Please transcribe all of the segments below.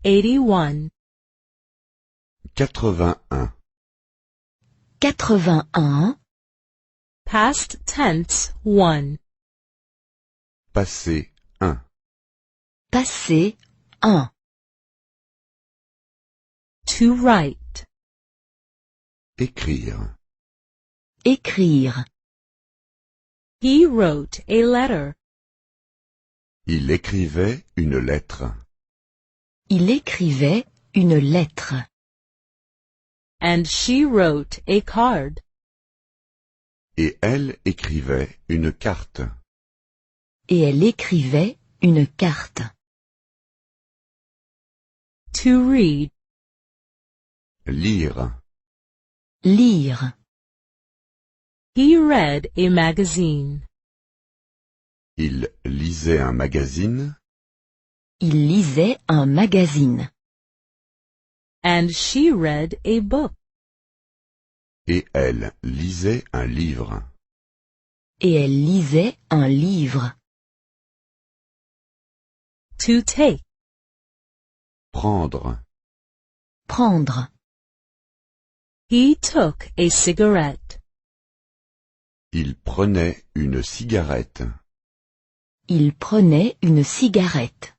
81. 81. 81. Past tense 1. Passé 1. Passé 1. To write. Écrire. Écrire. He wrote a letter. Il écrivait une lettre. Il écrivait une lettre. And she wrote a card. Et elle écrivait une carte. Et elle écrivait une carte. To read. Lire. Lire. He read a magazine. Il lisait un magazine. Il lisait un magazine. And she read a book. Et elle lisait un livre. Et elle lisait un livre. To take. Prendre. Prendre. He took a cigarette. Il prenait une cigarette. Il prenait une cigarette.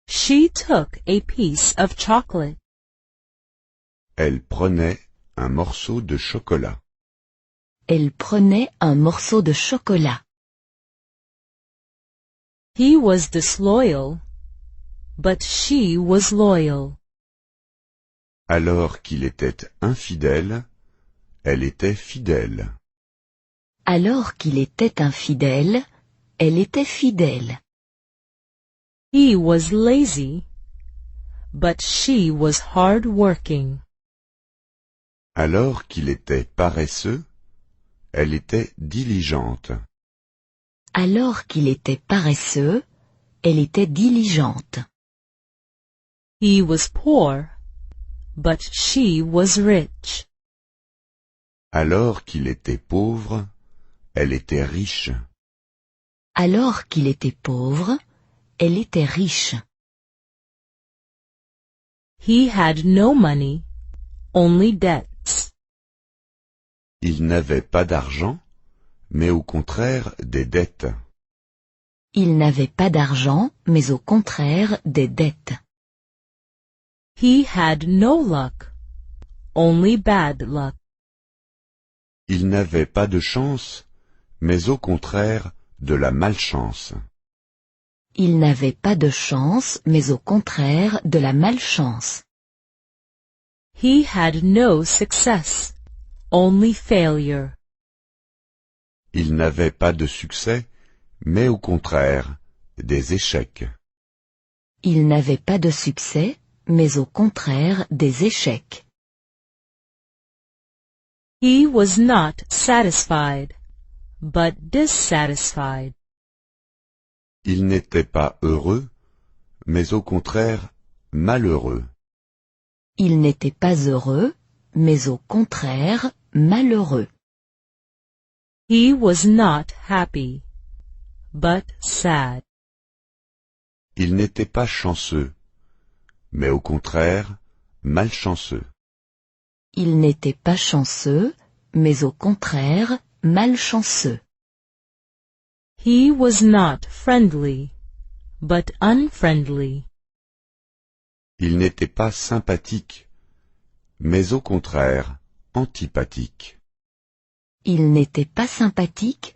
She took a piece of chocolate. Elle prenait un morceau de chocolat. Elle prenait un morceau de chocolat. He was disloyal, but she was loyal. Alors qu'il était infidèle, elle était fidèle. Alors qu'il était infidèle, elle était fidèle. He was lazy, but she was hard-working. Alors qu'il était paresseux, elle était diligente. Alors qu'il était paresseux, elle était diligente. He was poor, but she was rich. Alors qu'il était pauvre, elle était riche. Alors qu'il était pauvre, elle était riche. He had no money, only debts. Il n'avait pas d'argent, mais au contraire des dettes. Il n'avait pas d'argent, mais au contraire des dettes. He had no luck, only bad luck. Il n'avait pas de chance, mais au contraire de la malchance. Il n'avait pas de chance, mais au contraire de la malchance. He had no success, only failure. Il n'avait pas de succès, mais au contraire des échecs. Il n'avait pas de succès, mais au contraire des échecs. He was not satisfied, but dissatisfied. Il n'était pas heureux, mais au contraire malheureux. Il n'était pas heureux, mais au contraire malheureux. He was not happy, but sad. Il n'était pas chanceux, mais au contraire malchanceux. Il n'était pas chanceux, mais au contraire malchanceux. He was not friendly, but unfriendly. Il n'était pas sympathique, mais au contraire antipathique. Il n'était pas sympathique,